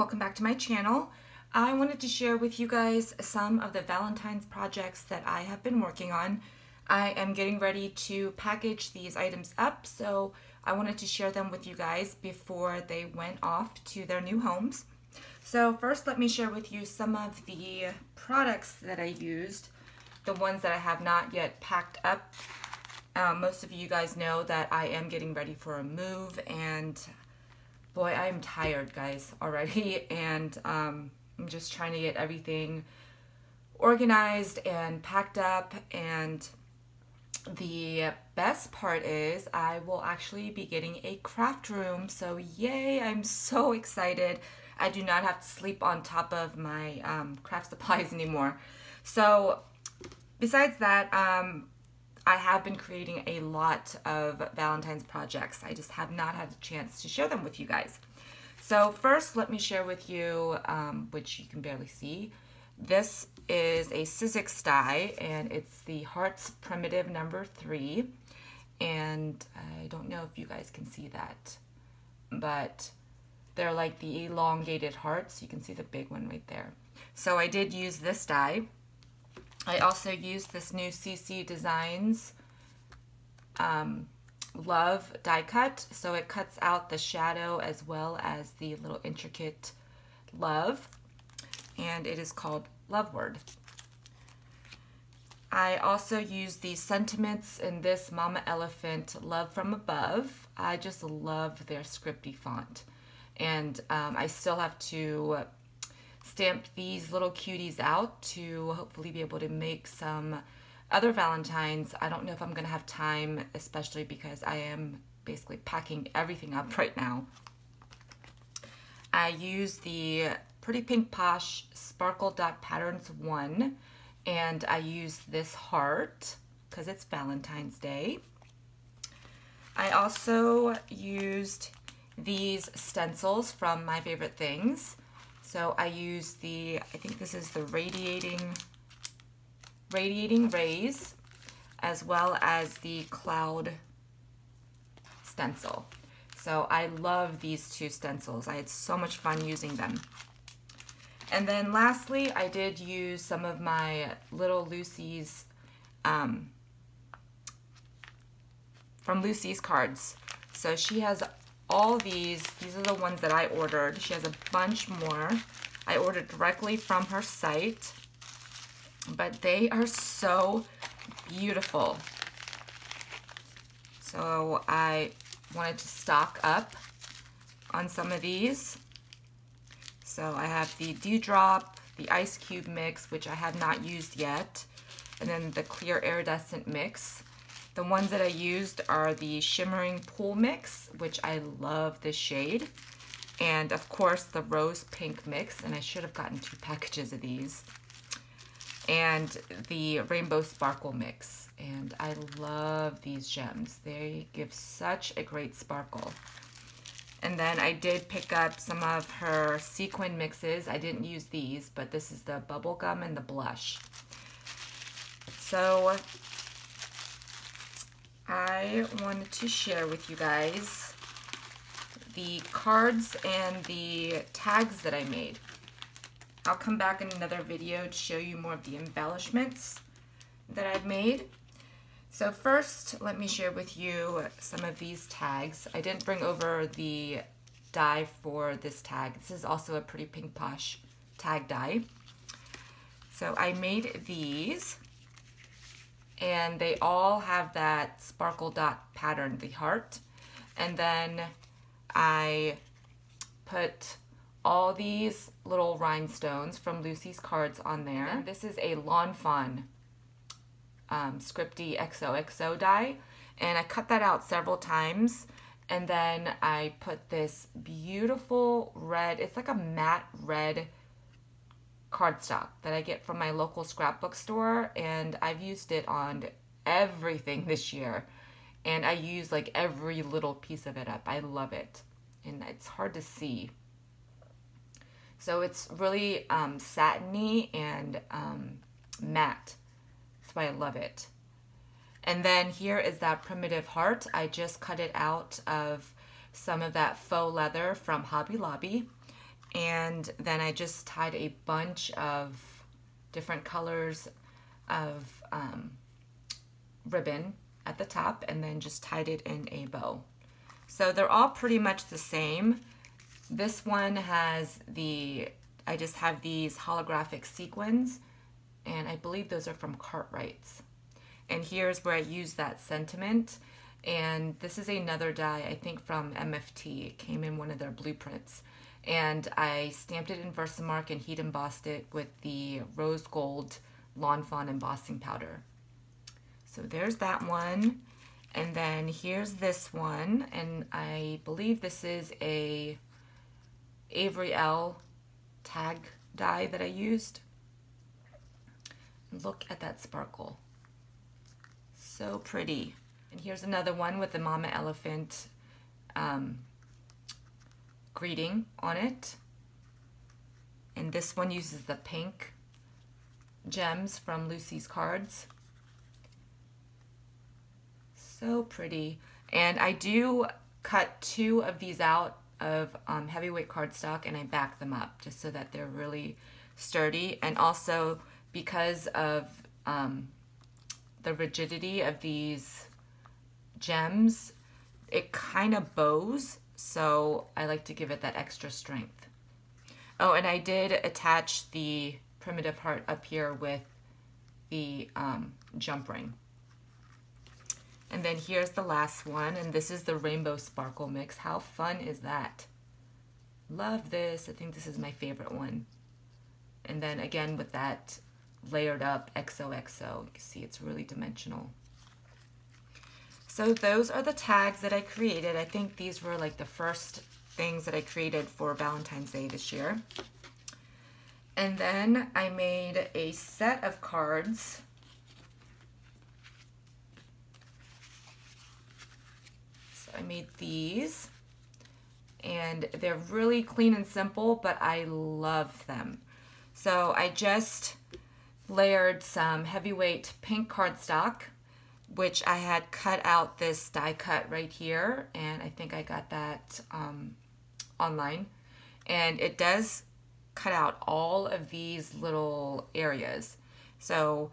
welcome back to my channel. I wanted to share with you guys some of the Valentine's projects that I have been working on. I am getting ready to package these items up, so I wanted to share them with you guys before they went off to their new homes. So first, let me share with you some of the products that I used, the ones that I have not yet packed up. Most of you guys know that I am getting ready for a move, and boy, I am tired, guys, already, and I'm just trying to get everything organized and packed up. And the best part is I will actually be getting a craft room, so yay, I'm so excited. I do not have to sleep on top of my craft supplies anymore. So besides that, I have been creating a lot of Valentine's projects. I just have not had a chance to share them with you guys. So first, let me share with you, which you can barely see. This is a Sizzix die, and it's the Hearts Primitive number 3. And I don't know if you guys can see that, but they're like the elongated hearts. You can see the big one right there. So I did use this die. I also used this new CC Designs Love die cut. So it cuts out the shadow as well as the little intricate love. And it is called Love Word. I also used the sentiments in this Mama Elephant Love from Above. I just love their scripty font. And I still have to stamp these little cuties out to hopefully be able to make some other Valentines. I don't know if I'm going to have time, especially because I am basically packing everything up right now. I used the Pretty Pink Posh Sparkle Dot Patterns 1, and I used this heart because it's Valentine's Day. I also used these stencils from My Favorite Things. So I used the, I think this is the Radiating Rays, as well as the Cloud stencil. So I love these two stencils. I had so much fun using them. And then lastly, I did use some of my little Lucy's, from Lucy's cards. So she has all these are the ones that I ordered. She has a bunch more. I ordered directly from her site, but they are so beautiful. So I wanted to stock up on some of these. So I have the Dewdrop, the Ice Cube mix, which I have not used yet, and then the Clear Iridescent mix. The ones that I used are the Shimmering Pool mix, which I love this shade, and of course the Rose Pink mix, and I should have gotten 2 packages of these, and the Rainbow Sparkle mix. And I love these gems. They give such a great sparkle. And then I did pick up some of her sequin mixes. I didn't use these, but this is the Bubblegum and the Blush. So I wanted to share with you guys the cards and the tags that I made. I'll come back in another video to show you more of the embellishments that I've made. So first, let me share with you some of these tags. I didn't bring over the die for this tag. This is also a Pretty Pink Posh tag die. So I made these, and they all have that sparkle dot pattern, the heart. And then I put all these little rhinestones from Lucy's cards on there. And this is a Lawn Fawn scripty XOXO die, and I cut that out several times, and then I put this beautiful red, it's like a matte red cardstock that I get from my local scrapbook store, and I've used it on everything this year, and I use like every little piece of it up. I love it, and it's hard to see. So it's really satiny and matte. That's why I love it. And then here is that primitive heart. I just cut it out of some of that faux leather from Hobby Lobby. and then I just tied a bunch of different colors of ribbon at the top and then just tied it in a bow. So they're all pretty much the same. This one has I just have these holographic sequins, and I believe those are from Cartwright's. And here's where I use that sentiment. And this is another die, I think from MFT. It came in one of their blueprints. And I stamped it in Versamark and heat embossed it with the rose gold Lawn Fawn embossing powder. So there's that one. And then here's this one. And I believe this is a Avery L tag die that I used. Look at that sparkle. So pretty. And here's another one with the Mama Elephant greeting on it. And this one uses the pink gems from Lucy's cards. So pretty. And I do cut 2 of these out of heavyweight cardstock, and I back them up just so that they're really sturdy. And also because of the rigidity of these gems, it kind of bows, so I like to give it that extra strength. Oh, and I did attach the primitive heart up here with the jump ring. And then here's the last one, and this is the Rainbow Sparkle Mix. How fun is that? Love this. I think this is my favorite one. And then again with that layered up XOXO. You can see it's really dimensional. So those are the tags that I created. I think these were like the first things that I created for Valentine's Day this year. And then I made a set of cards. So I made these, and they're really clean and simple, but I love them. So I just layered some heavyweight pink cardstock, which I had cut out this die cut right here, and I think I got that online. And it does cut out all of these little areas. So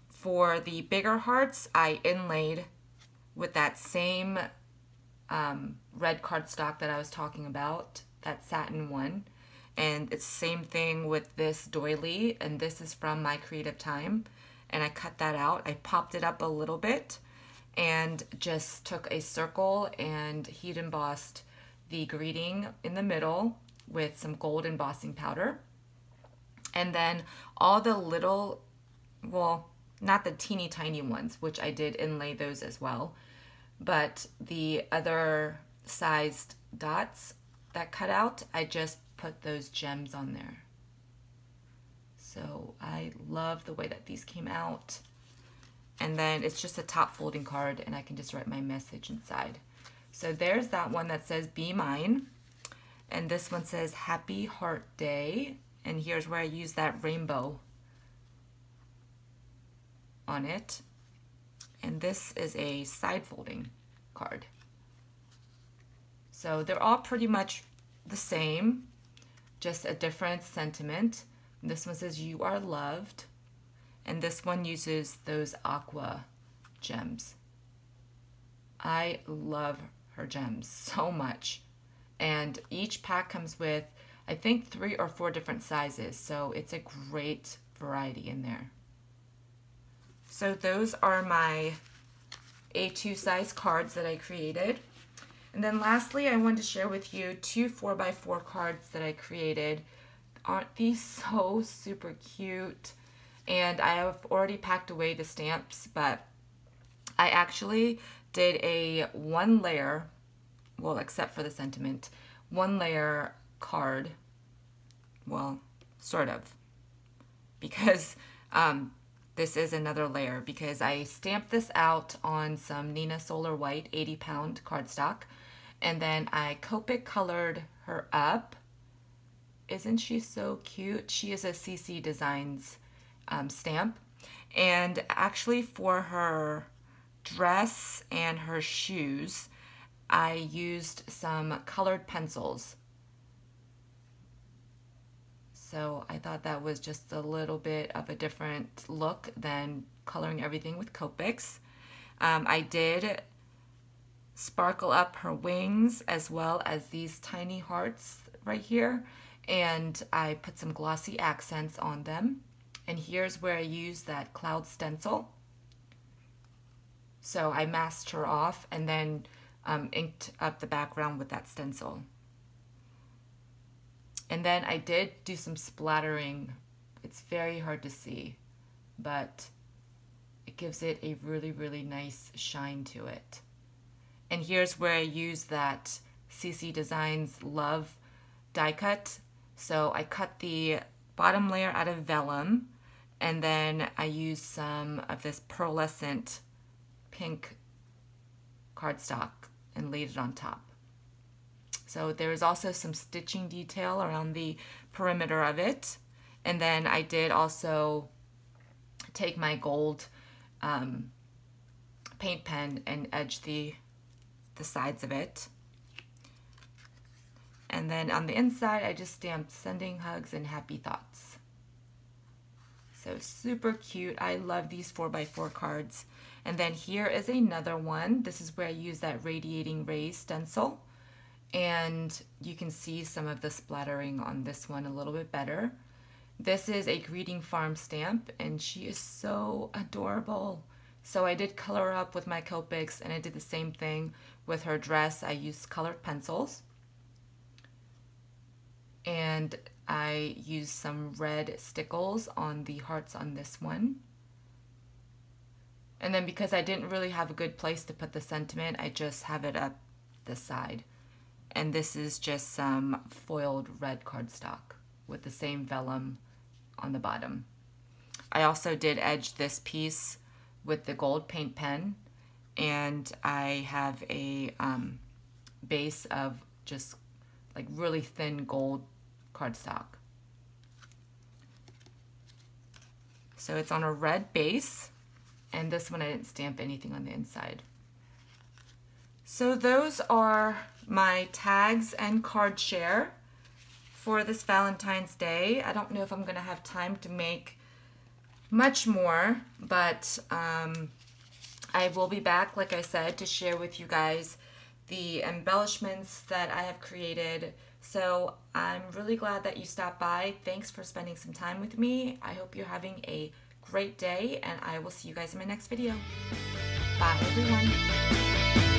for the bigger hearts, I inlaid with that same red cardstock that I was talking about, that satin one. And it's the same thing with this doily, and this is from My Creative Time. And I cut that out. I popped it up a little bit and just took a circle and heat embossed the greeting in the middle with some gold embossing powder. And then all the little, well, not the teeny tiny ones, which I did inlay those as well, but the other sized dots that cut out, I just put those gems on there. So I love the way that these came out. And then it's just a top folding card, and I can just write my message inside. So there's that one that says Be Mine. And this one says Happy Heart Day. And here's where I use that rainbow on it. And this is a side folding card. So they're all pretty much the same, just a different sentiment. This one says You Are Loved, and this one uses those aqua gems. I love her gems so much, and each pack comes with, I think, 3 or 4 different sizes, so it's a great variety in there. So those are my A2 size cards that I created. And then lastly, I wanted to share with you 2 4x4 cards that I created. Aren't these so super cute? And I have already packed away the stamps, but I actually did a 1 layer, well, except for the sentiment, 1 layer card. Well, sort of, because this is another layer, because I stamped this out on some Nina Solar White 80-pound cardstock, and then I Copic colored her up. Isn't she so cute? She is a CC Designs stamp. And actually for her dress and her shoes, I used some colored pencils. So I thought that was just a little bit of a different look than coloring everything with Copics. I did sparkle up her wings as well as these tiny hearts right here, and I put some glossy accents on them. And here's where I used that cloud stencil. So I masked her off and then inked up the background with that stencil. And then I did do some splattering. It's very hard to see, but it gives it a really, really nice shine to it. And here's where I use that CC Designs Love die cut. So I cut the bottom layer out of vellum, and then I used some of this pearlescent pink cardstock and laid it on top. So there is also some stitching detail around the perimeter of it. And then I did also take my gold paint pen and edge the sides of it. And then on the inside, I just stamped sending hugs and happy thoughts. So super cute. I love these 4x4 cards. And then here is another one. This is where I use that radiating rays stencil. And you can see some of the splattering on this one a little bit better. This is a greeting farm stamp, and she is so adorable. So I did color her up with my Copics, and I did the same thing with her dress. I used colored pencils. And I used some red stickles on the hearts on this one. And then because I didn't really have a good place to put the sentiment, I just have it up the side. And this is just some foiled red cardstock with the same vellum on the bottom. I also did edge this piece with the gold paint pen, and I have a base of just like really thin gold cardstock. So it's on a red base, and this one I didn't stamp anything on the inside. So those are my tags and card share for this Valentine's Day. I don't know if I'm gonna have time to make much more, but I will be back, like I said, to share with you guys the embellishments that I have created. So I'm really glad that you stopped by. Thanks for spending some time with me. I hope you're having a great day, and I will see you guys in my next video. Bye, everyone.